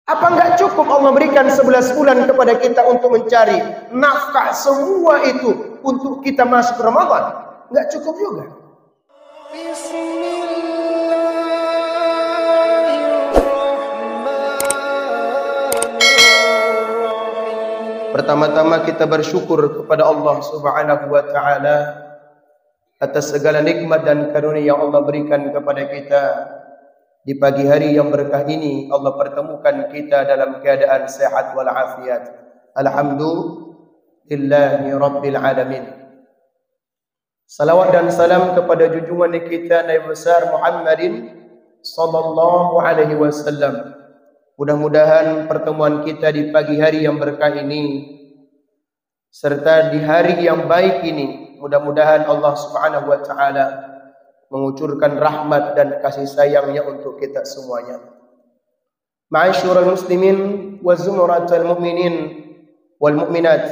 Apa enggak cukup Allah berikan 11 bulan kepada kita untuk mencari nafkah semua itu untuk kita masuk Ramadan? Enggak cukup juga. Pertama-tama kita bersyukur kepada Allah Subhanahu wa taala atas segala nikmat dan karunia yang Allah berikan kepada kita. Di pagi hari yang berkah ini Allah pertemukan kita dalam keadaan sehat wal afiat. Alhamdulillahi rabbil alamin. Salawat dan salam kepada junjungan kita Nabi besar Muhammadin sallallahu alaihi wasallam. Mudah-mudahan pertemuan kita di pagi hari yang berkah ini serta di hari yang baik ini, mudah-mudahan Allah Subhanahu wa taala mengucurkan rahmat dan kasih sayangnya untuk kita semuanya. Ma'asyiral muslimin wa zumratal mu'minin wal mu'minat,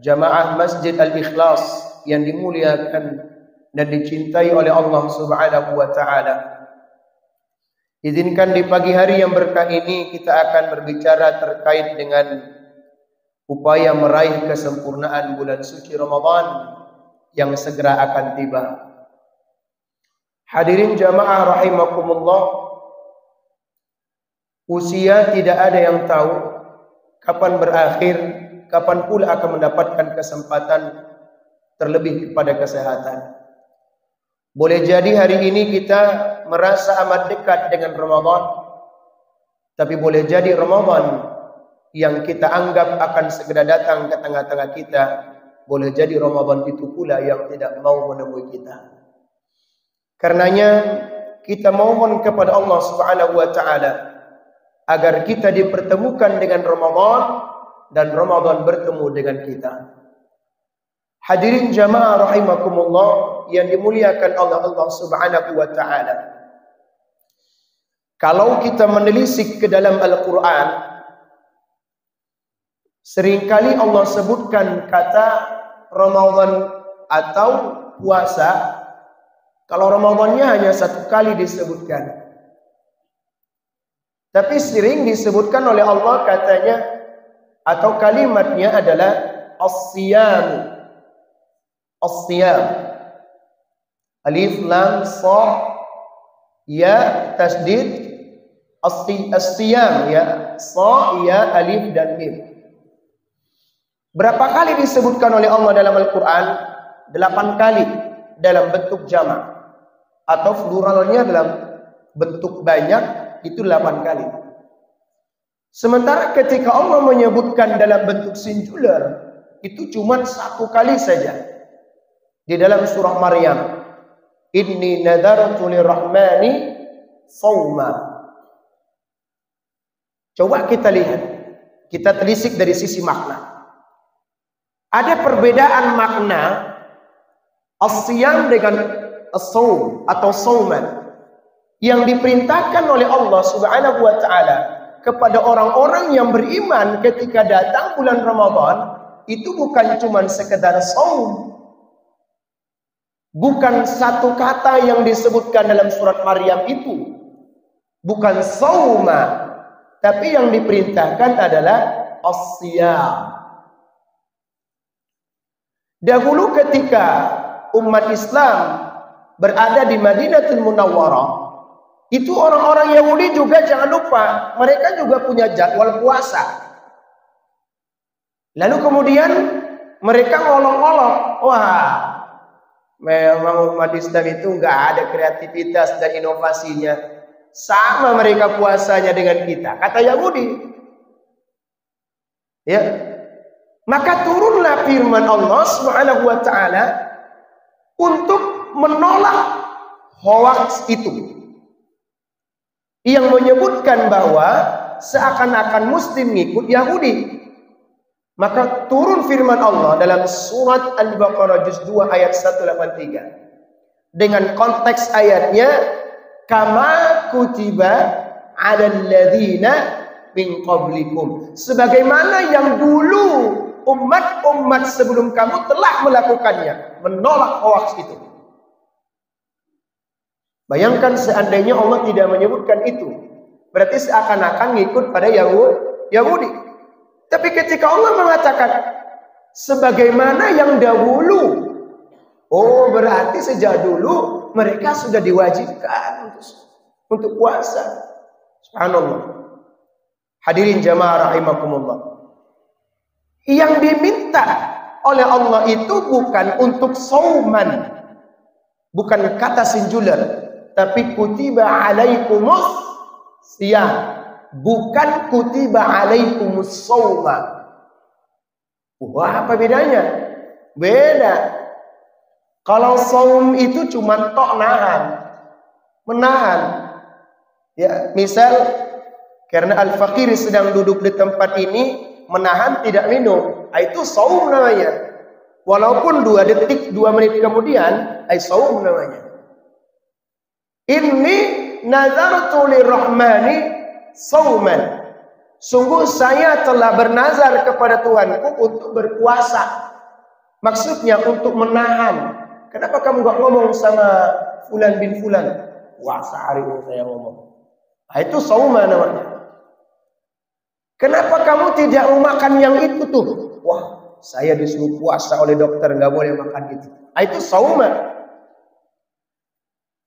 jamaah Masjid Al-Ikhlas yang dimuliakan dan dicintai oleh Allah Subhanahu wa taala. Izinkan di pagi hari yang berkah ini kita akan berbicara terkait dengan upaya meraih kesempurnaan bulan suci Ramadan yang segera akan tiba. Hadirin jamaah rahimakumullah, usia tidak ada yang tahu kapan berakhir, kapan pula akan mendapatkan kesempatan, terlebih kepada kesehatan. Boleh jadi hari ini kita merasa amat dekat dengan Ramadan, tapi boleh jadi Ramadan yang kita anggap akan segera datang ke tengah-tengah kita, boleh jadi Ramadan itu pula yang tidak mau menemui kita. Karenanya kita mohon kepada Allah Subhanahu wa taala agar kita dipertemukan dengan Ramadan dan Ramadan bertemu dengan kita. Hadirin jamaah rahimakumullah yang dimuliakan oleh Allah Subhanahu wa taala. Kalau kita menelisik ke dalam Al-Qur'an, seringkali Allah sebutkan kata Ramadan atau puasa. Kalau Ramadannya hanya satu kali disebutkan, tapi sering disebutkan oleh Allah katanya atau kalimatnya adalah as-siyam. As-siyam, alif lam sa ya tasdid, as-siyam ya sa ya alif dan mim. Berapa kali disebutkan oleh Allah dalam Al-Quran? 8 kali dalam bentuk jamak, atau pluralnya dalam bentuk banyak, itu 8 kali. Sementara ketika Allah menyebutkan dalam bentuk singular, itu cuma 1 kali saja. Di dalam surah Maryam, Inni nadartu lirrahmani sawma. Coba kita lihat, kita telisik dari sisi makna. Ada perbedaan makna as-siyam dengan as-sawm atau sawman yang diperintahkan oleh Allah Subhanahu wa taala kepada orang-orang yang beriman ketika datang bulan Ramadan. Itu bukan cuma sekedar sawm, bukan satu kata yang disebutkan dalam surat Maryam itu, bukan sawma, tapi yang diperintahkan adalah as-siyam. Dahulu ketika umat Islam berada di Madinatul Munawwarah, itu orang-orang Yahudi juga jangan lupa, mereka juga punya jadwal puasa. Lalu kemudian mereka ngolok-ngolok, wah, memang umat Islam itu nggak ada kreativitas dan inovasinya, sama mereka puasanya dengan kita, kata Yahudi. Ya, maka turunlah firman Allah Subhanahu wa taala untuk menolak hoaks itu, yang menyebutkan bahwa seakan-akan Muslim ngikut Yahudi. Maka turun firman Allah dalam surat Al-Baqarah juz 2 ayat 183 dengan konteks ayatnya, kama kutiba 'alal ladzina min qablikum, sebagaimana yang dulu umat-umat sebelum kamu telah melakukannya, menolak hoaks itu. Bayangkan seandainya Allah tidak menyebutkan itu, Berarti seakan-akan ngikut pada Yahudi. Tapi ketika Allah mengatakan sebagaimana yang dahulu, oh berarti sejak dulu mereka sudah diwajibkan untuk puasa. Subhanallah. Hadirin jamaah rahimakumullah. Yang diminta oleh Allah itu bukan untuk sauman, bukan kata singular, tapi kutiba alaikumus siyam, bukan kutiba alaikumus sauma. Wah, apa bedanya? Beda. Kalau saum itu cuma tok menahan. Ya, misal karena al-fakir sedang duduk di tempat ini, menahan tidak minum, itu saum namanya. Walaupun 2 detik, 2 menit kemudian, saum namanya. Inni nazartu lirrahmani sauman. Sungguh saya telah bernazar kepada Tuhanku untuk berpuasa. Maksudnya untuk menahan. Kenapa kamu gak ngomong sama Fulan bin Fulan? Puasa hari ini saya ngomong. Itu sauma namanya. Kenapa kamu tidak makan yang itu tuh? Wah, saya disuruh puasa oleh dokter, nggak boleh makan itu. Itu sauma.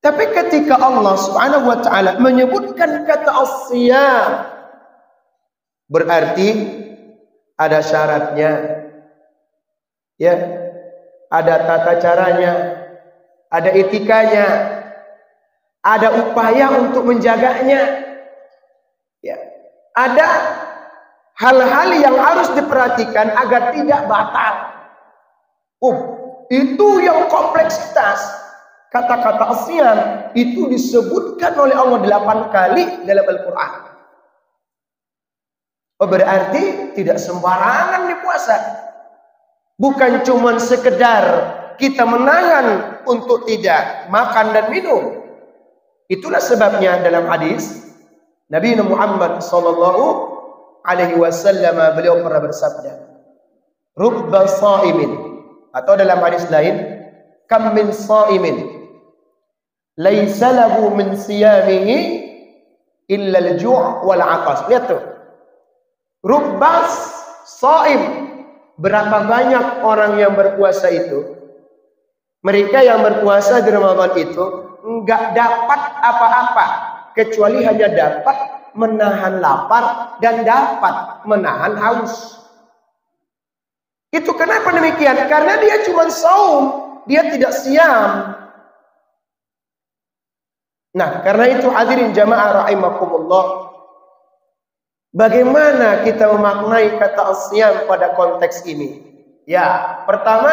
Tapi ketika Allah Subhanahu wa taala menyebutkan kata as-siyam, berarti ada syaratnya. Ya. Ada tata caranya, ada etikanya, ada upaya untuk menjaganya. Ya. Ada hal-hal yang harus diperhatikan agar tidak batal. Itu yang kompleksitas. Kata-kata asyam itu disebutkan oleh Allah 8 kali dalam Al-Quran. Berarti tidak sembarangan dipuasa. Bukan cuma sekedar kita menahan untuk tidak makan dan minum. Itulah sebabnya dalam hadis Nabi Muhammad sallallahu alaihi wasallam beliau pernah bersabda, "Rubba sha'imin," atau dalam hadis lain, "Kam min sha'imin laisa lahu min siyamihi illa al-ju' wal 'atas." Lihat tuh. Rubba sha'im. Berapa banyak orang yang berpuasa itu, mereka yang berpuasa di Ramadan itu enggak dapat apa-apa kecuali hanya dapat menahan lapar dan dapat menahan haus. Itu kenapa demikian? Karena dia cuma saum, dia tidak siam. Nah, karena itu hadirin jamaah rahimakumullah, bagaimana kita memaknai kata as-siyam pada konteks ini? Ya, pertama,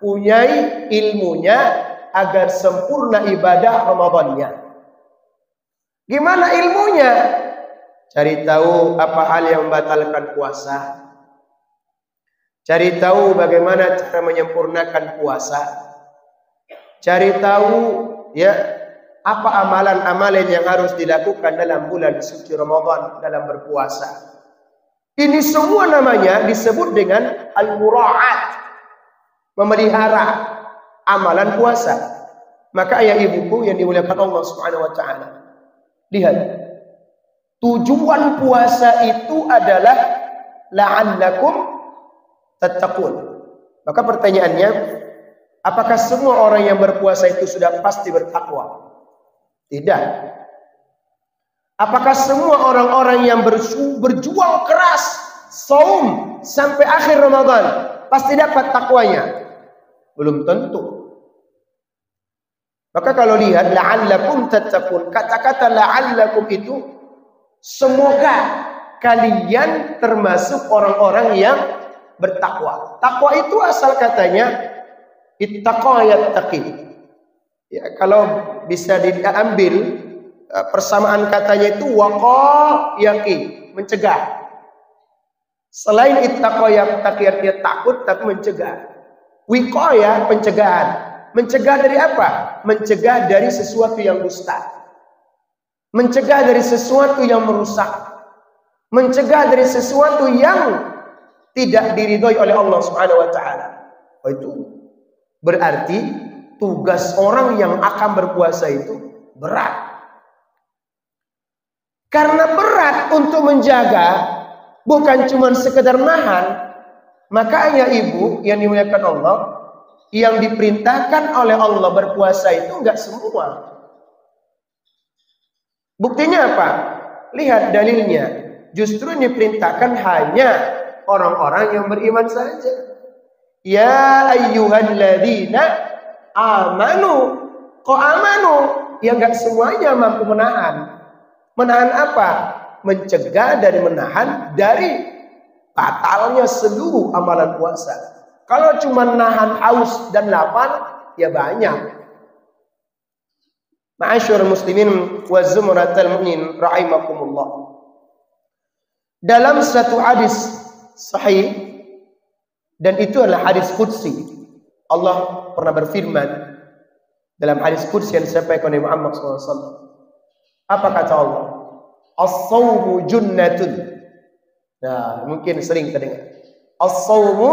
punyai ilmunya agar sempurna ibadah Ramadannya. Gimana ilmunya? Cari tahu apa hal yang membatalkan puasa. Cari tahu bagaimana cara menyempurnakan puasa. Cari tahu ya apa amalan-amalan yang harus dilakukan dalam bulan suci Ramadan dalam berpuasa. Ini semua namanya disebut dengan al-mura'at, memelihara amalan puasa. Maka ayah ibuku yang dimuliakan Allah Subhanahu wa taala, lihat, tujuan puasa itu adalah la'allakum tattaqun. Maka pertanyaannya, apakah semua orang yang berpuasa itu sudah pasti bertakwa? Tidak. Apakah semua orang-orang yang berjuang keras saum sampai akhir Ramadan pasti dapat takwanya? Belum tentu. Maka kalau lihat la'allakum tattaqun, kata-kata la'allakum itu semoga kalian termasuk orang-orang yang bertakwa. Takwa itu asal katanya ittaqa yattaqi. Ya, kalau bisa diambil persamaan katanya itu waqa yaqi, mencegah. Selain ittaqa yattaqi artinya takut tapi mencegah. Wiqaya pencegahan. Mencegah dari apa? Mencegah dari sesuatu yang dusta. Mencegah dari sesuatu yang merusak. Mencegah dari sesuatu yang tidak diridhoi oleh Allah Subhanahu wa taala. Itu berarti tugas orang yang akan berpuasa itu berat. Karena berat untuk menjaga, bukan cuma sekedar nahan. Maka ayah ibu yang dimuliakan Allah, yang diperintahkan oleh Allah berpuasa itu enggak semua. Buktinya apa? Lihat dalilnya. Justru diperintahkan hanya orang-orang yang beriman saja. Ya ayyuhalladzina amanu. Kok amanu? Ya enggak semuanya mampu menahan. Menahan apa? Mencegah dari menahan dari batalnya seluruh amalan puasa. Kalau cuma nahan haus dan lapar, ya banyak. Ma'asyiral muslimin wa zumratal mu'minin rahimakumullah. Dalam satu hadis sahih, dan itu adalah hadis qudsi. Allah pernah berfirman dalam hadis qudsi yang disampaikan oleh Muhammad SAW. Apa kata Allah? As-sawmu junnatun. Nah, mungkin sering terdengar. As-sawmu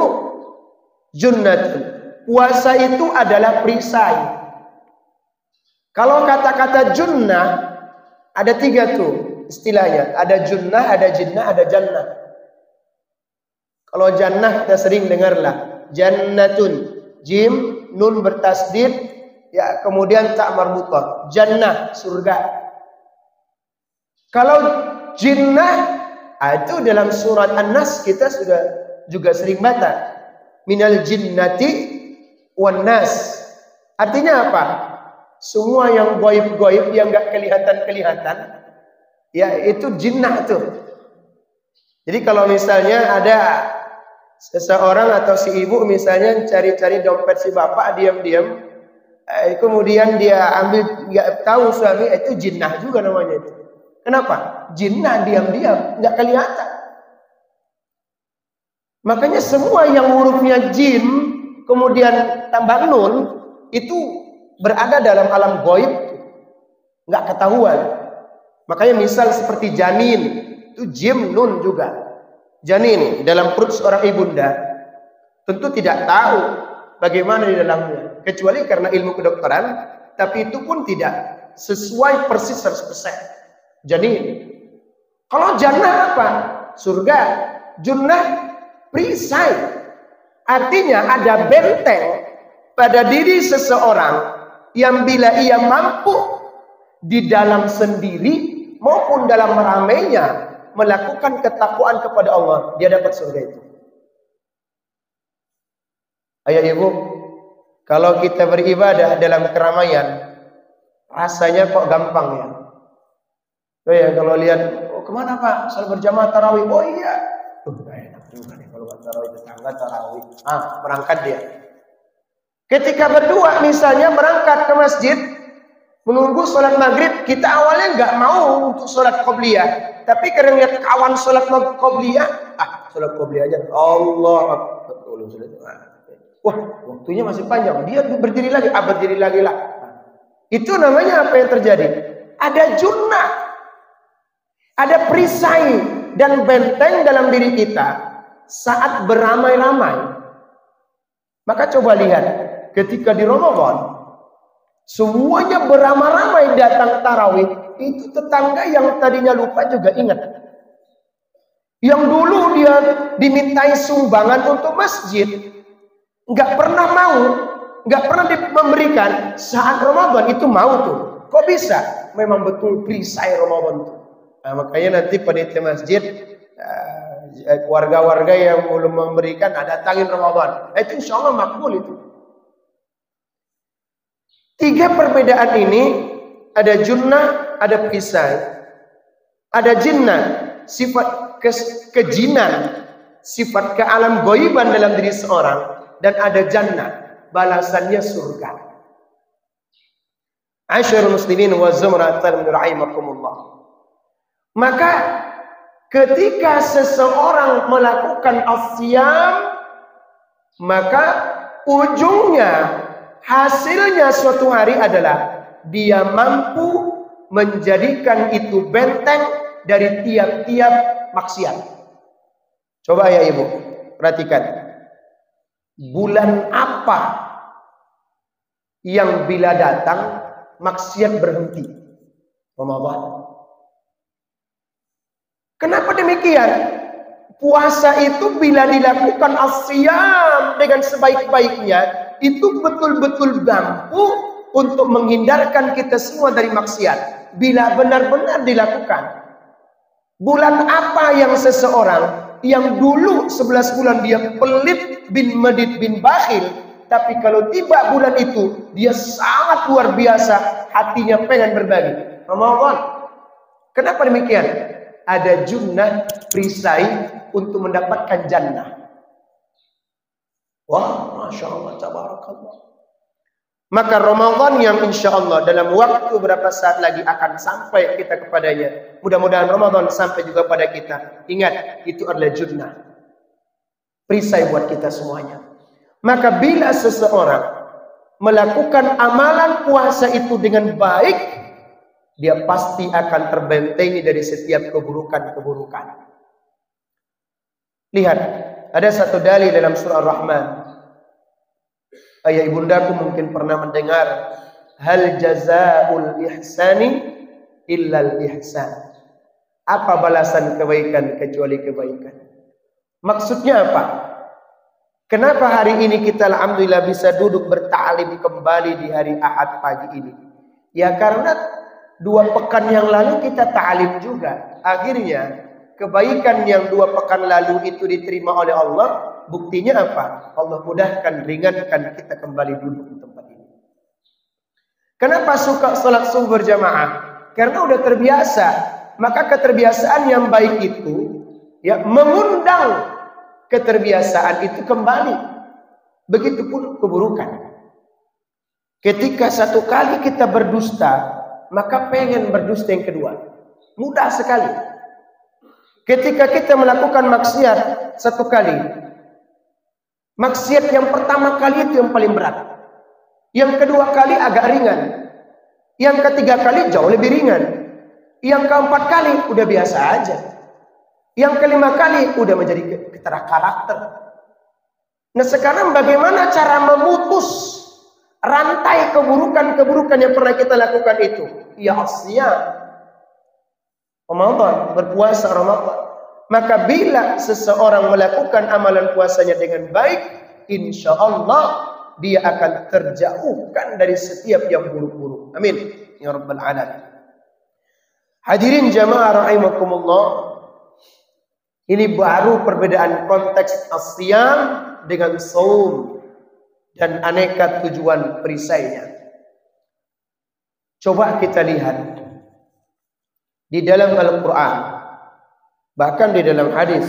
junnatun. Puasa itu adalah perisai. Kalau kata-kata junnah, ada 3 tuh istilahnya. Ada junnah, ada jinnah, ada jannah. Kalau jannah kita sering dengarlah. Jannatun. Jim, nun bertasdid, ya kemudian tak marbutah. Jannah, surga. Kalau jinnah, itu dalam surat An-Nas kita sudah juga sering baca. Minal jinnati wan nas. Artinya apa? Semua yang goib-goib, yang gak kelihatan-kelihatan, ya itu jinnah tuh. Jadi kalau misalnya ada seseorang atau si ibu misalnya cari-cari dompet si bapak diam-diam, kemudian dia ambil, gak tahu suami, itu jinnah juga namanya itu. Kenapa? Jinnah diam-diam, gak kelihatan. Makanya semua yang hurufnya jin, kemudian tambah nun, itu berada dalam alam gaib, nggak ketahuan. Makanya misal seperti janin, itu jim nun juga. Janin dalam perut seorang ibunda tentu tidak tahu bagaimana di dalamnya, kecuali karena ilmu kedokteran, tapi itu pun tidak sesuai persis 100%. Janin. Kalau jannah apa? Surga. Junnah perisai. Artinya ada benteng pada diri seseorang yang bila ia mampu di dalam sendiri maupun dalam ramainya melakukan ketakwaan kepada Allah, dia dapat surga itu. Ayah ibu, kalau kita beribadah dalam keramaian, rasanya kok gampang ya. Oh ya, kalau lihat, oh kemana Pak? Salat berjamaah tarawih. Oh iya. Enak juga nih kalau tarawih tetangga tarawih. Berangkat dia. Ketika berdua misalnya berangkat ke masjid menunggu sholat maghrib, kita awalnya nggak mau untuk sholat qobliyah, tapi karena lihat kawan sholat qobliyah, sholat qobliyah aja. Allah, wah waktunya masih panjang, dia berdiri lagi, berdiri lagi lah. Itu namanya apa yang terjadi? Ada junnah, ada perisai dan benteng dalam diri kita saat beramai-ramai. Maka coba lihat, ketika di Ramadan semuanya beramai-ramai datang tarawih, itu tetangga yang tadinya lupa juga ingat. Yang dulu dia dimintai sumbangan untuk masjid, nggak pernah mau, nggak pernah memberikan, saat Ramadan itu mau tuh. Kok bisa? Memang betul perisai Ramadan tuh. Makanya nanti panitia masjid, warga-warga yang belum memberikan, datangin Ramadan. Itu insya Allah makbul itu. 3 perbedaan ini, ada junnah, ada perisai. Ada jinnah, sifat kejinan, sifat kealam goiban dalam diri seorang. Dan ada jannah, balasannya surga. Asyarul muslimin wa zumratal rahimakumullah. Maka ketika seseorang melakukan asyam, maka ujungnya, hasilnya suatu hari adalah dia mampu menjadikan itu benteng dari tiap-tiap maksiat. Coba ya ibu, perhatikan. Bulan apa yang bila datang maksiat berhenti? Ramadan. Kenapa demikian? Puasa itu bila dilakukan as-siyam dengan sebaik-baiknya, itu betul-betul mampu untuk menghindarkan kita semua dari maksiat. Bila benar-benar dilakukan. Bulan apa yang seseorang yang dulu 11 bulan dia pelit bin medit bin bakhil, tapi kalau tiba bulan itu dia sangat luar biasa, hatinya pengen berbagi. Ramadan. Kenapa demikian? Ada junnah perisai untuk mendapatkan jannah. Wah, Masya Allah, tabarakallah. Maka Ramadan yang insya Allah dalam waktu berapa saat lagi akan sampai kita kepadanya. Mudah-mudahan Ramadan sampai juga pada kita. Ingat, itu adalah junnah. Perisai buat kita semuanya. Maka bila seseorang melakukan amalan puasa itu dengan baik, dia pasti akan terbentengi dari setiap keburukan-keburukan. Lihat, ada satu dalil dalam surah Ar-Rahman. Ayah ibundaku mungkin pernah mendengar, hal jazaa'ul ihsani illal ihsan. Apa balasan kebaikan kecuali kebaikan? Maksudnya apa? Kenapa hari ini kita alhamdulillah bisa duduk berta'lim kembali di hari Ahad pagi ini? Ya karena 2 pekan yang lalu kita ta'lim juga. Akhirnya kebaikan yang 2 pekan lalu itu diterima oleh Allah. Buktinya apa? Allah mudahkan, ringankan kita kembali duduk di tempat ini. Kenapa suka sholat subuh berjamaah? Karena udah terbiasa. Maka keterbiasaan yang baik itu ya mengundang keterbiasaan itu kembali. Begitupun keburukan. Ketika satu kali kita berdusta, maka pengen berdusta yang kedua. Mudah sekali. Ketika kita melakukan maksiat satu kali, maksiat yang pertama kali itu yang paling berat. Yang kedua kali agak ringan. Yang ketiga kali jauh lebih ringan. Yang keempat kali udah biasa aja. Yang kelima kali udah menjadi keterak karakter. Nah sekarang bagaimana cara memutus rantai keburukan-keburukan yang pernah kita lakukan itu? Ya as-siyam. Ramadan, berpuasa Ramadan. Maka bila seseorang melakukan amalan puasanya dengan baik, insya Allah dia akan terjauhkan dari setiap yang buruk-buruk. Amin ya rabbal alamin. Hadirin jamaah rahimakumullah, ini baru perbedaan konteks as-siyam dengan shaum dan aneka tujuan perisainya. Coba kita lihat di dalam Al-Quran. Bahkan di dalam hadis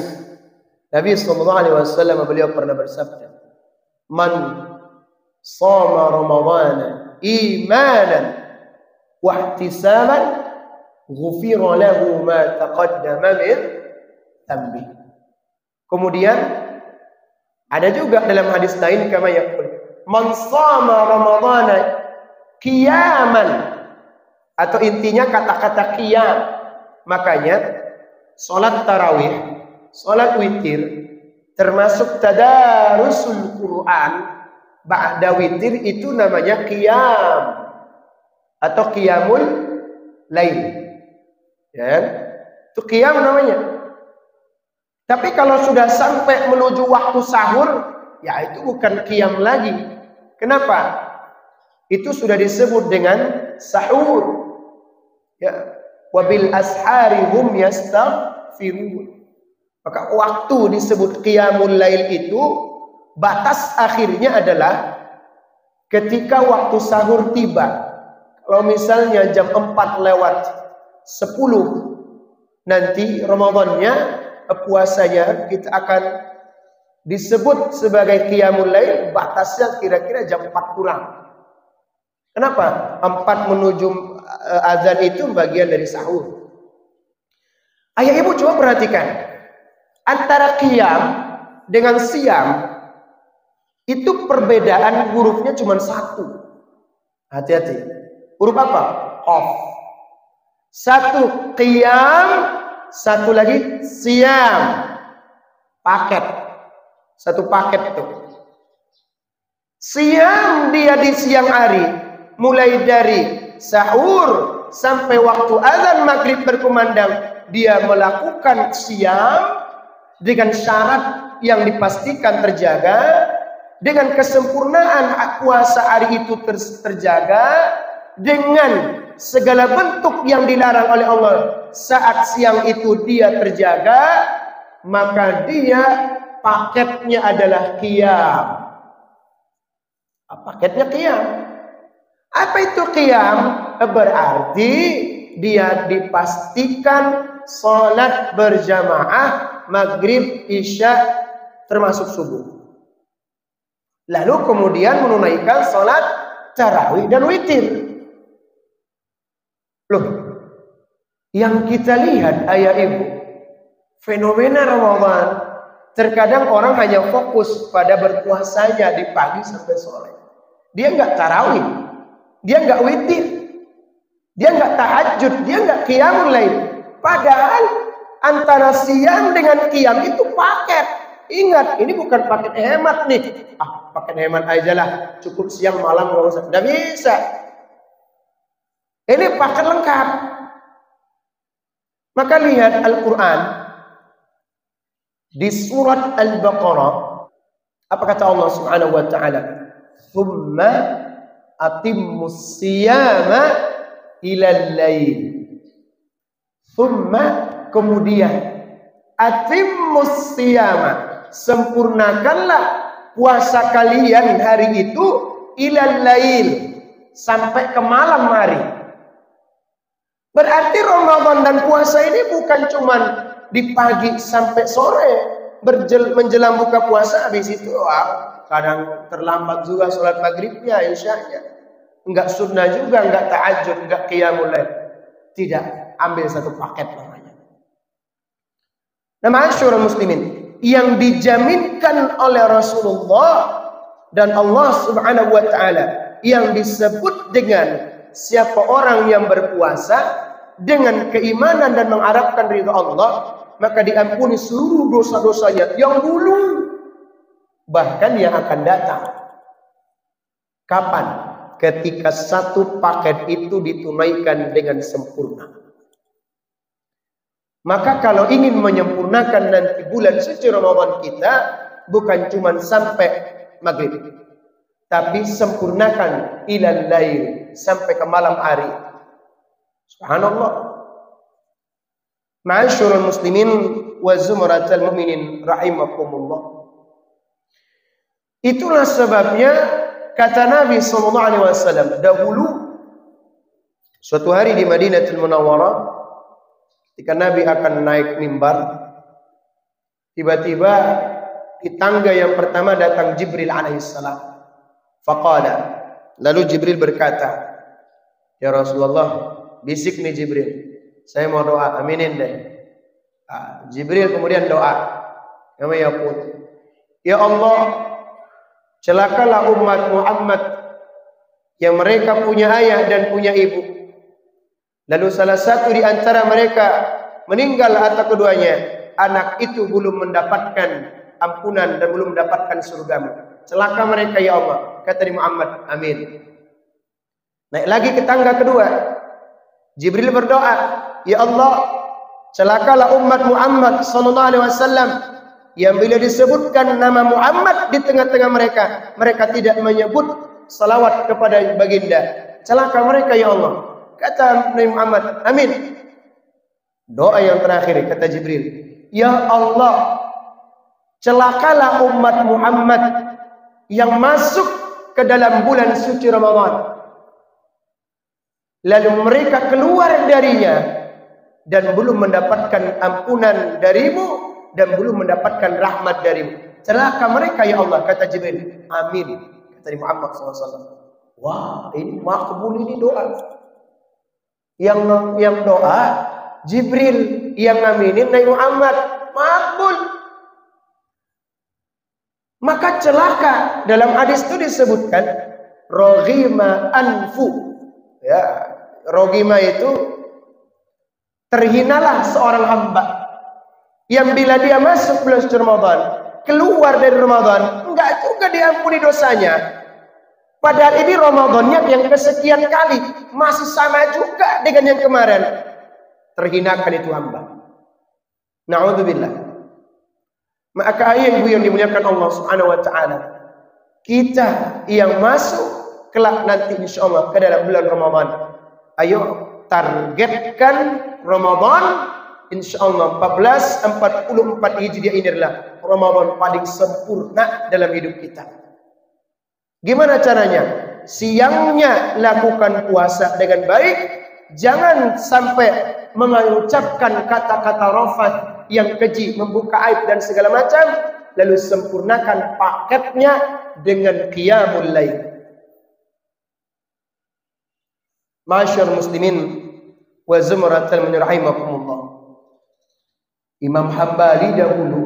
Nabi SAW beliau pernah bersabda, "Man shama Ramadhana imanan wa ihtisaban, ghufira lahu ma taqaddama min dhanbi." Kemudian ada juga dalam hadis lain kama yaqul, "Man shama Ramadhana qiyaman," atau intinya kata-kata qiyam. Makanya sholat tarawih, sholat witir, termasuk tadarusul Quran ba'da witir itu namanya qiyam atau qiyamul lail. Ya, itu qiyam namanya. Tapi kalau sudah sampai menuju waktu sahur, ya itu bukan qiyam lagi. Kenapa? Itu sudah disebut dengan sahur. Ya. Wabil ashari hum yastaghfirun. Maka waktu disebut qiyamul lail itu batas akhirnya adalah ketika waktu sahur tiba. Kalau misalnya jam 4 lewat 10 nanti Ramadannya, puasanya kita akan disebut sebagai qiyamul lail, batasnya kira-kira jam 4 kurang. Kenapa? 4 menuju azan itu bagian dari sahur. Ayah ibu coba perhatikan. Antara qiyam dengan siyam itu perbedaan hurufnya cuma 1. Hati-hati. Huruf apa? Qaf. 1 qiyam, 1 lagi siyam. Paket. 1 paket itu. Siyam dia di siang hari, mulai dari sahur sampai waktu azan maghrib berkumandang, dia melakukan siam dengan syarat yang dipastikan terjaga, dengan kesempurnaan puasa hari itu terjaga, dengan segala bentuk yang dilarang oleh Allah saat siang itu dia terjaga, maka dia paketnya adalah qiyam. Paketnya qiyam. Apa itu qiyam? Berarti dia dipastikan salat berjamaah maghrib, isya termasuk subuh. Lalu kemudian menunaikan salat tarawih dan witir. Loh, yang kita lihat ayah ibu, fenomena Ramadan, terkadang orang hanya fokus pada berpuasanya di pagi sampai sore. Dia nggak tarawih, dia nggak witir, dia nggak tahajud, dia nggak qiyamul lail. Padahal antara siang dengan qiyam itu paket. Ingat, ini bukan paket hemat nih. Paket hemat aja lah, cukup siang malam nggak usah. Nggak bisa. Ini paket lengkap. Maka lihat Al-Quran di surat Al-Baqarah. Apa kata Allah Subhanahu wa taala? "Tsumma atimmus siyama ilal lail." Tsumma, kemudian, atimmus siyama, sempurnakanlah puasa kalian hari itu ilal lail, sampai ke malam hari. Berarti Ramadan dan puasa ini bukan cuman di pagi sampai sore, menjelang buka puasa, habis itu kadang terlambat juga sholat maghribnya, isyanya. Enggak sunnah juga, enggak tahajud, enggak qiyamul lail. Tidak, ambil satu paket namanya. Nah, ma'asyiral muslimin, yang dijaminkan oleh Rasulullah dan Allah Subhanahu wa taala yang disebut dengan siapa orang yang berpuasa dengan keimanan dan mengharapkan ridha Allah, maka diampuni seluruh dosa-dosanya yang dulu bahkan yang akan datang. Kapan? Ketika satu paket itu ditunaikan dengan sempurna. Maka kalau ingin menyempurnakan nanti bulan suci Ramadan kita, bukan cuma sampai maghrib, tapi sempurnakan ilal lail, sampai ke malam hari. Subhanallah. Ma'asyiral muslimin wa zumratal mu'minin rahimakumullah. Itulah sebabnya kata Nabi sallallahu alaihi wasallam dahulu, suatu hari di Madinatul Munawwarah, ketika Nabi akan naik mimbar, tiba-tiba di tangga yang pertama datang Jibril alaihissalam. Faqala, lalu Jibril berkata, "Ya Rasulullah," bisik nih Jibril, "saya mau doa, aminin deh." Jibril kemudian doa, "Ya Allah, celakalah umat Muhammad yang mereka punya ayah dan punya ibu, lalu salah satu di antara mereka meninggal atau keduanya, anak itu belum mendapatkan ampunan dan belum mendapatkan surgamu. Celaka mereka ya Allah." Kata Muhammad, "Amin." Naik lagi ke tangga kedua, Jibril berdoa, "Ya Allah, celakalah umat Muhammad sallallahu alaihi wasallam yang bila disebutkan nama Muhammad di tengah-tengah mereka, mereka tidak menyebut salawat kepada baginda. Celaka mereka ya Allah." Kata Nabi Muhammad, "Amin." Doa yang terakhir kata Jibril, "Ya Allah, celakalah umat Muhammad yang masuk ke dalam bulan suci Ramadan, lalu mereka keluar darinya dan belum mendapatkan ampunan darimu dan belum mendapatkan rahmat darimu. Celaka mereka ya Allah." Kata Jibril, "Amin." Kata Muhammad SAW. Wah, ini makbul ini doa. Yang doa Jibril, yang aminin Nabi Muhammad, makbul. Maka celaka dalam hadis itu disebutkan roghima anfu. Ya, roghima itu terhinalah seorang hamba yang bila dia masuk bulan suci Ramadan, keluar dari Ramadan, enggak juga diampuni dosanya. Padahal ini Ramadannya yang kesekian kali, masih sama juga dengan yang kemarin. Terhinakan itu hamba. Na'udzubillah. Maka ayah ibu yang dimuliakan Allah Subhanahu wa taala, kita yang masuk kelak nanti insyaallah ke dalam bulan Ramadan, ayo targetkan Ramadan insyaallah 1444 Hijriah ini adalah Ramadan paling sempurna dalam hidup kita. Gimana caranya? Siangnya lakukan puasa dengan baik, jangan sampai mengucapkan kata-kata rafat yang keji, membuka aib dan segala macam, lalu sempurnakan paketnya dengan qiyamul lail. Ma'asyiral muslimin wa zumratal min rahimakumullah. Imam Hambali dahulu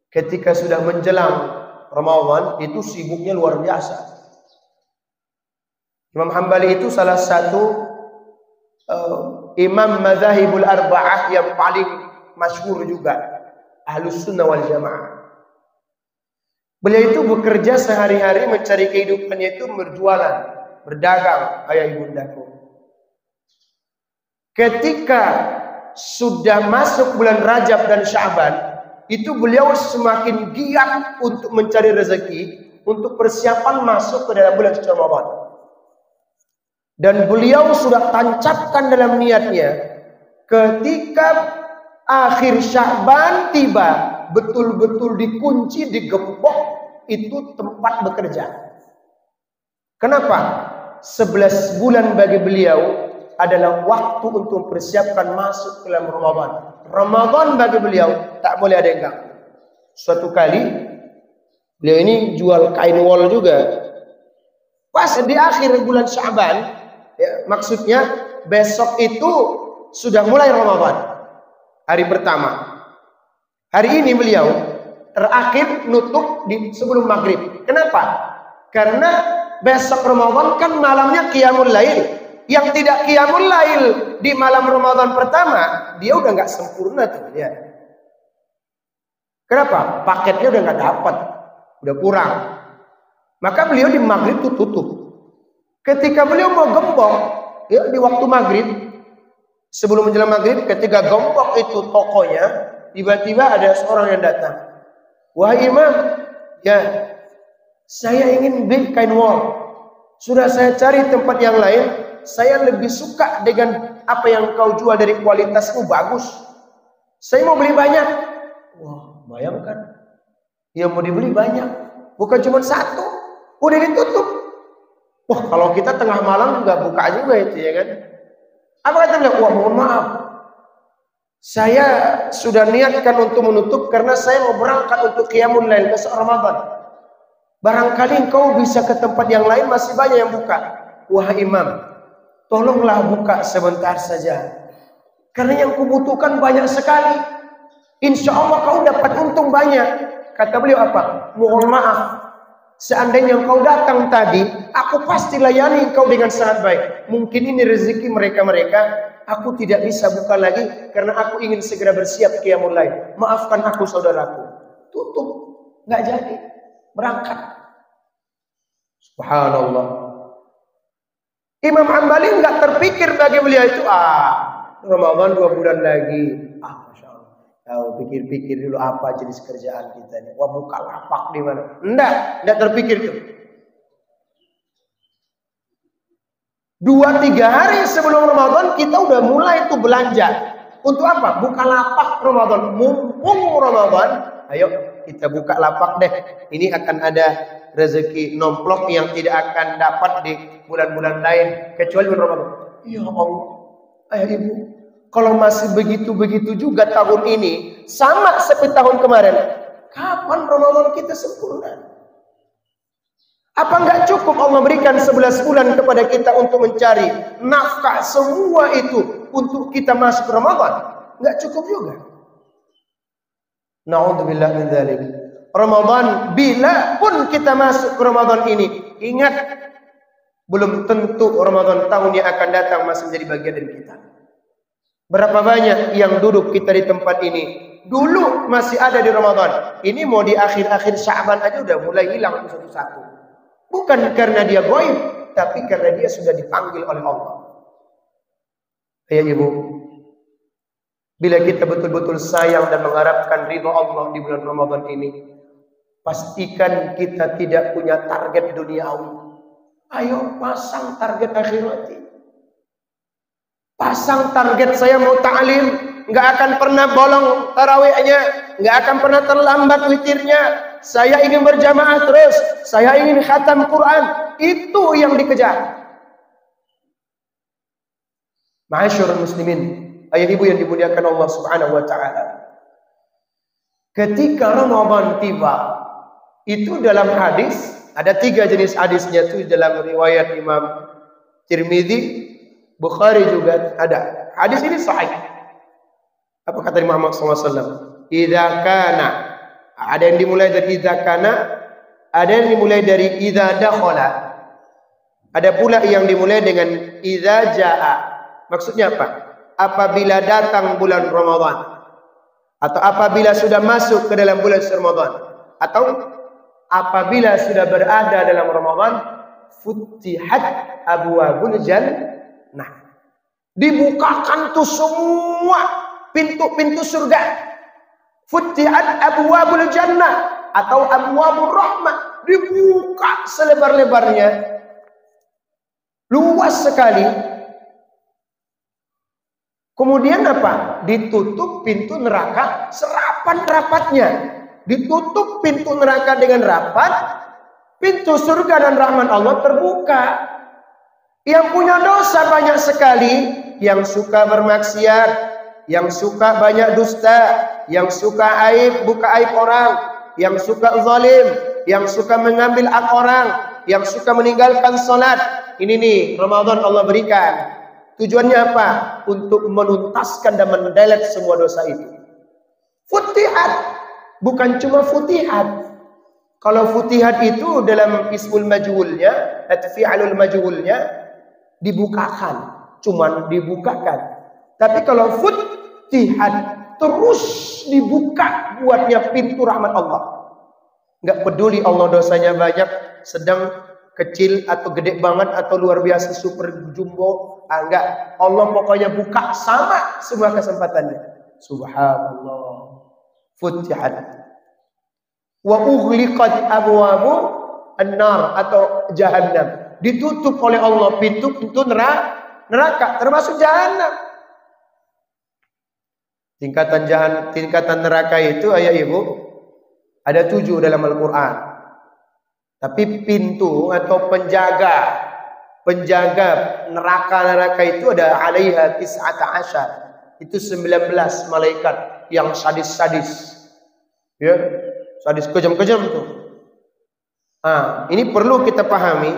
ketika sudah menjelang Ramadan itu sibuknya luar biasa. Imam Hambali itu salah satu imam mazahibul arba'ah yang paling masyhur juga, Ahlus Sunnah wal Jamaah. Beliau itu bekerja sehari-hari mencari kehidupannya itu berjualan, berdagang, ayah ibundaku. Ketika sudah masuk bulan Rajab dan Sya'ban, itu beliau semakin giat untuk mencari rezeki, untuk persiapan masuk ke dalam bulan suci Ramadan. Dan beliau sudah tancapkan dalam niatnya, ketika akhir Sya'ban tiba, betul-betul dikunci, digembok itu tempat bekerja. Kenapa? 11 bulan bagi beliau adalah waktu untuk mempersiapkan masuk ke dalam Ramadan. Ramadan bagi beliau tak boleh ada yang ganggu. Suatu kali beliau ini jual kain wol juga. Pas di akhir bulan Sya'ban, ya, maksudnya besok itu sudah mulai Ramadan, hari pertama. Hari ini beliau terakhir nutup di sebelum maghrib. Kenapa? Karena besok Ramadan kan malamnya qiyamul lail. Yang tidak qiyamul lail di malam Ramadan pertama, dia udah nggak sempurna tuh ya. Kenapa? Paketnya udah nggak dapat, udah kurang. Maka beliau di maghrib tuh tutup. Ketika beliau mau gembok, ya di waktu maghrib, sebelum menjelang maghrib, ketika gembok itu tokonya, tiba-tiba ada seorang yang datang. Wahai imam, ya saya ingin beli kain wol. Sudah saya cari tempat yang lain. Saya lebih suka dengan apa yang kau jual, dari kualitasmu bagus. Saya mau beli banyak. Wah, bayangkan. Yang mau dibeli banyak. Bukan cuma satu. Udah ditutup. Wah, kalau kita tengah malam nggak buka juga itu ya kan. Apa kata beliau? Wah, mohon maaf. Saya sudah niatkan untuk menutup karena saya mau berangkat untuk qiyamul lail besok Ramadan. Barangkali engkau bisa ke tempat yang lain, masih banyak yang buka. Wahai imam, tolonglah buka sebentar saja. Karena yang kubutuhkan banyak sekali. Insya Allah kau dapat untung banyak. Kata beliau apa? Mohon maaf. Seandainya kau datang tadi, aku pasti layani kau dengan sangat baik. Mungkin ini rezeki mereka-mereka. Aku tidak bisa buka lagi karena aku ingin segera bersiap qiyamul lail. Maafkan aku saudaraku. Tutup. Nggak jadi. Berangkat. Subhanallah. Imam Hambali nggak terpikir bagi beliau itu, Ramadan 2 bulan lagi. Masya Allah. Tahu pikir-pikir dulu apa jenis kerjaan kita ini. Wah, buka lapak di mana? Enggak terpikir itu. 2-3 hari sebelum Ramadan kita udah mulai tuh belanja. Untuk apa? Buka lapak Ramadan. Mumpung Ramadan, ayo kita buka lapak deh. Ini akan ada rezeki nomplok yang tidak akan dapat di bulan-bulan lain kecuali bulan Ramadan. Ya Allah, ayah ibu, kalau masih begitu-begitu juga tahun ini, sama seperti tahun kemarin, kapan Ramadan kita sempurna? Apa enggak cukup Allah berikan 11 bulan kepada kita untuk mencari nafkah semua itu untuk kita masuk Ramadan? Enggak cukup juga. Na'udzubillah min dzalik. Ramadan, bila pun kita masuk ke Ramadan ini, ingat, belum tentu Ramadan tahun yang akan datang masih menjadi bagian dari kita. Berapa banyak yang duduk kita di tempat ini dulu masih ada di Ramadan, ini mau di akhir-akhir Sya'ban aja udah mulai hilang satu-satu. Bukan karena dia goib, tapi karena dia sudah dipanggil oleh Allah. Ya ibu, Bila kita betul-betul sayang dan mengharapkan ridha Allah di bulan Ramadan ini, pastikan kita tidak punya target duniawi. Ayo pasang target akhirati. Pasang target, saya mau ta'lim, nggak akan pernah bolong tarawihnya, nggak akan pernah terlambat witirnya. Saya ingin berjamaah terus, saya ingin khatam Quran. Itu yang dikejar. Ma'asyiral muslimin, ayah ibu yang dimuliakan Allah Subhanahu wa taala. Ketika Ramadan tiba, itu dalam hadis ada 3 jenis hadisnya, itu dalam riwayat Imam Tirmidzi, Bukhari juga ada. Hadis ini sahih. Apa kata Muhammad SAW? Idza kana, ada yang dimulai dari idza kana, ada yang dimulai dari idza dakhala. Ada pula yang dimulai dengan idza jaa. Maksudnya apa? Apabila datang bulan Ramadan, atau apabila sudah masuk ke dalam bulan Ramadan, atau apabila sudah berada dalam Ramadan, futihat abwabul jannah. Dibukakan tuh semua pintu-pintu surga. Futihat abwabul jannah atau abwabur rahmah, dibuka selebar-lebarnya. Luas sekali. Kemudian apa? Ditutup pintu neraka serapat-rapatnya. Ditutup pintu neraka dengan rapat, pintu surga dan rahmat Allah terbuka. Yang punya dosa banyak sekali, yang suka bermaksiat, yang suka banyak dusta, yang suka aib, buka aib orang, yang suka zalim, yang suka mengambil hak orang, yang suka meninggalkan salat. Ini nih Ramadan Allah berikan. Tujuannya apa? Untuk menuntaskan dan mendelet semua dosa itu. Futihat, bukan cuma futihat. Kalau futihat itu dalam ismul majhulnya, fi'lul majhulnya, dibukakan, cuman dibukakan. Tapi kalau futihat, terus dibuka buatnya pintu rahmat Allah. Nggak peduli Allah dosanya banyak, sedang, kecil atau gede banget atau luar biasa super jumbo, enggak. Allah pokoknya buka sama semua kesempatannya. Subhanallah. Futihat. Wa ughliqat abwabu an-nar atau jahannam. Ditutup oleh Allah pintu-pintu neraka termasuk jahannam. Tingkatan neraka itu ayah ibu ada 7 dalam Al-Qur'an. Tapi pintu atau penjaga neraka itu ada alaiha tis'ata asyar. Itu 19 malaikat yang sadis-sadis. Ya, sadis kejam-kejam tuh. Nah, ini perlu kita pahami.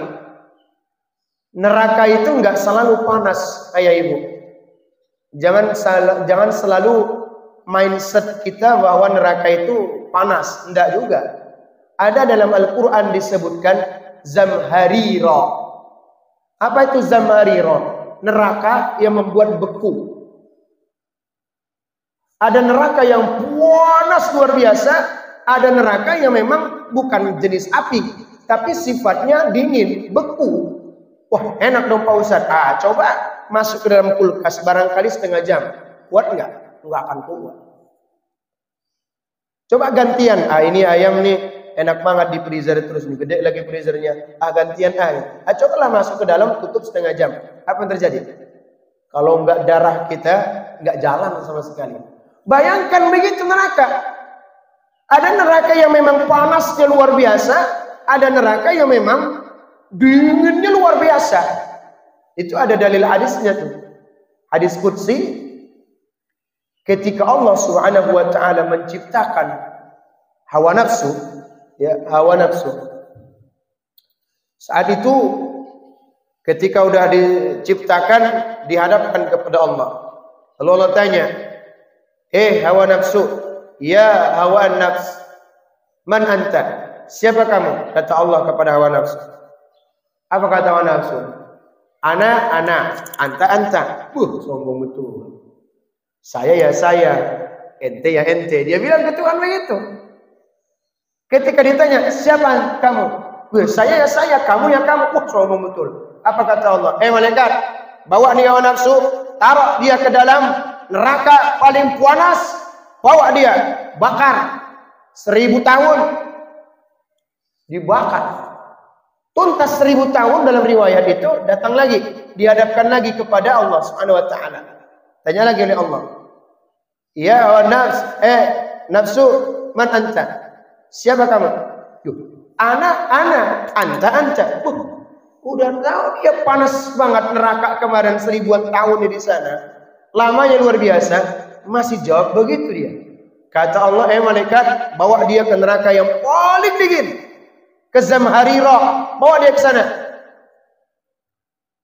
Neraka itu enggak selalu panas, ayah ibu. Jangan selalu mindset kita bahwa neraka itu panas, enggak juga. Ada dalam Al-Quran disebutkan zamharira. Apa itu zamharira? Neraka yang membuat beku. Ada neraka yang panas luar biasa. Ada neraka yang memang bukan jenis api, tapi sifatnya dingin, beku. Wah, enak dong Pak Ustadz. Coba masuk ke dalam kulkas barangkali setengah jam. Kuat nggak? Nggak akan kuat. Coba gantian. Ini ayam nih. Enak banget di freezer terus nih, gede lagi freezernya. Gantian air. Cobalah masuk ke dalam, tutup setengah jam. Apa yang terjadi? Kalau enggak darah kita enggak jalan sama sekali. Bayangkan begitu neraka. Ada neraka yang memang panasnya luar biasa, ada neraka yang memang dinginnya luar biasa. Itu ada dalil hadisnya tuh. Hadis qudsi, ketika Allah Subhanahu wa taala menciptakan hawa nafsu, hawa nafsu. Saat itu ketika udah diciptakan, dihadapkan kepada Allah. Lalu Allah tanya, hawa nafsu, ya hawa nafs, man anta? Siapa kamu? Kata Allah kepada hawa nafsu. Apa kata hawa nafsu? Ana, anta. Sombong betul. Saya ya saya, ente ya ente. Dia bilang ke Tuhan begitu. Ketika ditanya, siapa kamu? Saya ya saya, kamu ya kamu. Sombong betul. Apa kata Allah? Malaikat, bawa nih hawa nafsu, taruh dia ke dalam neraka paling panas, bawa dia, bakar 1000 tahun, dibakar. Tuntas 1000 tahun dalam riwayat itu, datang lagi, dihadapkan lagi kepada Allah Subhanahu wa taala. Tanya lagi oleh Allah. Ya nafs, nafsu, man anta? Siapa kamu? Ana, anta. Udah tahu dia panas banget neraka kemarin 1000-an tahun di sana. Lamanya luar biasa, masih jawab begitu dia. Kata Allah, malaikat, bawa dia ke neraka yang paling dingin. Ke Zamharira, bawa dia ke sana.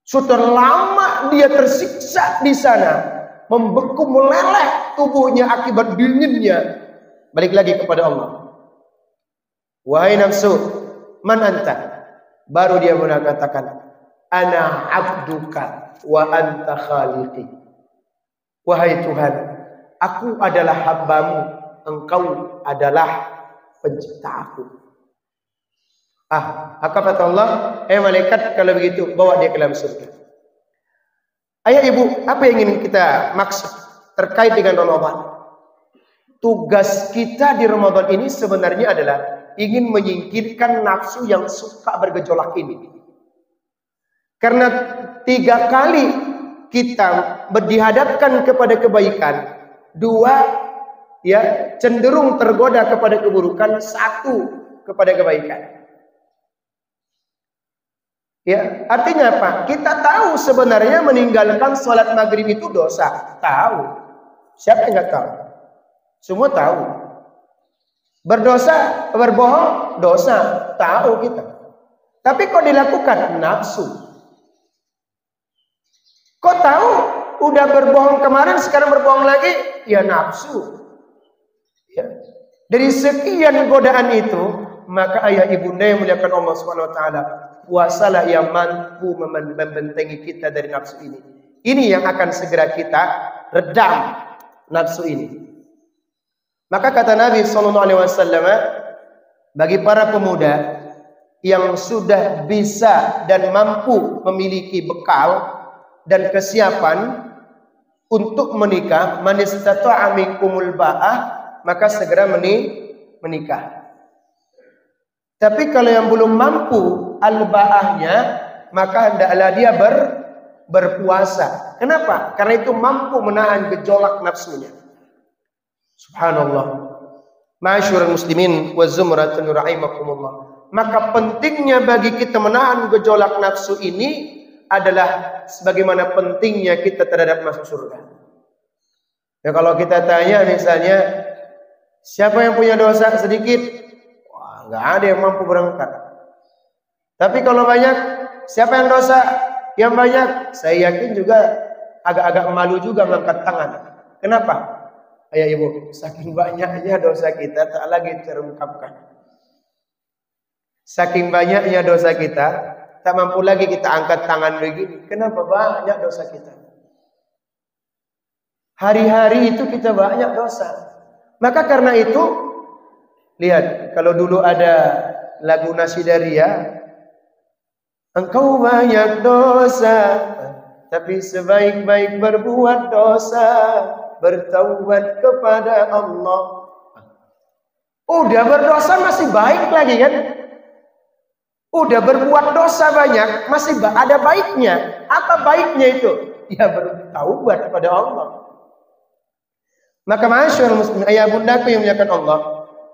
Sudah lama dia tersiksa di sana, membeku meleleh tubuhnya akibat dinginnya. Balik lagi kepada Allah. Wahai nafsu, man anta? Baru dia mengatakan, ana abduka wa anta khaliqi. Wahai Tuhan, aku adalah hambamu, engkau adalah pencipta aku. Apa kata Allah? Malaikat, kalau begitu bawa dia ke dalam surga. Ayah ibu, apa yang ingin kita maksud terkait dengan Ramadan? Tugas kita di Ramadan ini sebenarnya adalah ingin menyingkirkan nafsu yang suka bergejolak ini. Karena 3 kali kita dihadapkan kepada kebaikan, 2 cenderung tergoda kepada keburukan, 1 kepada kebaikan. Ya, artinya apa? Kita tahu sebenarnya meninggalkan sholat maghrib itu dosa. Tahu. Siapa yang nggak tahu? Semua tahu. Berdosa, berbohong, dosa. Tahu kita. Tapi kok dilakukan? Nafsu. Kok tahu? Udah berbohong kemarin, sekarang berbohong lagi? Ya nafsu. Ya. Dari sekian godaan itu, maka ayah ibunda yang muliakan Allah Subhanahu wa taala, puasalah yang mampu membentengi kita dari nafsu ini. Ini yang akan segera kita redam nafsu ini. Maka kata Nabi SAW, bagi para pemuda yang sudah bisa dan mampu memiliki bekal dan kesiapan untuk menikah, man istata'a minkumul ba'ah, maka segera menikah. Tapi kalau yang belum mampu al-ba'ahnya, maka hendaklah dia berpuasa. Kenapa? Karena itu mampu menahan gejolak nafsunya. Subhanallah. Ma'asyiral muslimin wa zumratun rahimakumullah. Maka pentingnya bagi kita menahan gejolak nafsu ini adalah sebagaimana pentingnya kita terhadap masuk surga. Ya, kalau kita tanya misalnya, siapa yang punya dosa sedikit? Nggak ada yang mampu berangkat. Tapi kalau banyak, siapa yang dosa? Yang banyak, saya yakin juga agak-agak malu juga mengangkat tangan. Kenapa? Ayah ibu, saking banyaknya dosa kita tak lagi terungkapkan. Saking banyaknya dosa kita, tak mampu lagi kita angkat tangan begini. Kenapa banyak dosa kita? Hari-hari itu kita banyak dosa. Maka karena itu, lihat, kalau dulu ada lagu Nasidaria, engkau banyak dosa, tapi sebaik-baik berbuat dosa, bertaubat kepada Allah. Udah berdosa masih baik lagi kan? Udah berbuat dosa banyak, masih ada baiknya. Apa baiknya itu? Ya bertaubat kepada Allah. Maka ma'asyiral muslimin, ayah bundaku yang muliakan Allah,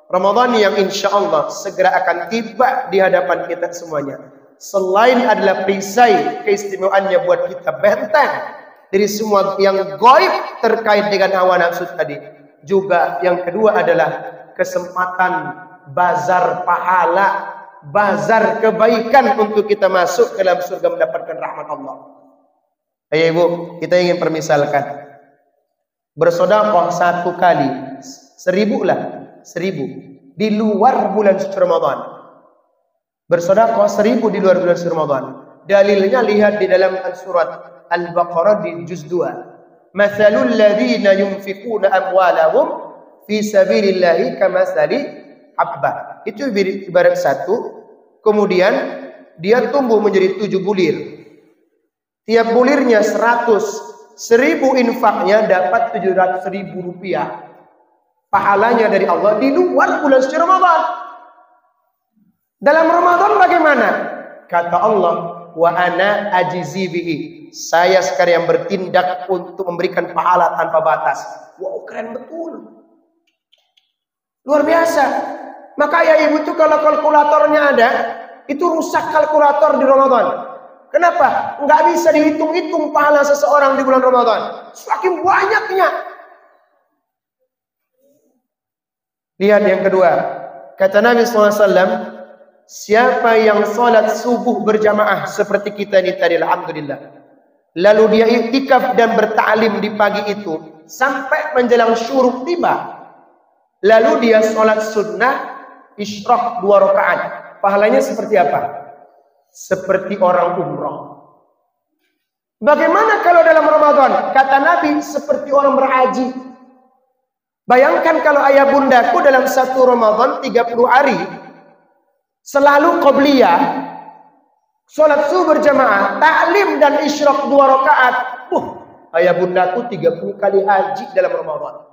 Ramadan yang insya Allah segera akan tiba di hadapan kita semuanya. Selain adalah perisai keistimewaannya buat kita benteng dari semua yang gaib terkait dengan hawa nafsu tadi, juga yang kedua adalah kesempatan bazar pahala, bazar kebaikan untuk kita masuk ke dalam surga mendapatkan rahmat Allah. Ayah ibu, kita ingin permisalkan bersedekah 1 kali 1000 lah, 1000 di luar bulan suci Ramadan. Bersedekah 1000 di luar bulan suci Ramadan. Dalilnya lihat di dalam surat Al-Baqarah di juz 2. Matsalul ladzina yunfiquna amwalahum fi sabilillahi kamatsali habbah. Itu ibarat satu, kemudian dia tumbuh menjadi 7 bulir. Tiap bulirnya 100 1000 infaknya dapat 700.000 rupiah. Pahalanya dari Allah di luar bulan suci Ramadan. Dalam Ramadan bagaimana? Kata Allah, wa ana ajizi bihi. Saya sekarang yang bertindak untuk memberikan pahala tanpa batas. Wow, keren betul. Luar biasa. Maka ya ibu itu kalau kalkulatornya ada, itu rusak kalkulator di Ramadan. Kenapa? Nggak bisa dihitung-hitung pahala seseorang di bulan Ramadan. Semakin banyaknya. Lihat yang kedua. Kata Nabi SAW, siapa yang sholat subuh berjamaah seperti kita ini tadi, alhamdulillah. Lalu dia iktikaf dan berta'lim di pagi itu sampai menjelang syuruk tiba. Lalu dia sholat sunnah isyraq 2 rakaat. Pahalanya seperti apa? Seperti orang umrah. Bagaimana kalau dalam Ramadan? Kata Nabi, seperti orang berhaji. Bayangkan kalau ayah bundaku dalam 1 Ramadan 30 hari selalu qobliyah, sholat subuh berjamaah, ta'lim dan isyraq 2 rakaat. Ayah bundaku 30 kali haji dalam Ramadan.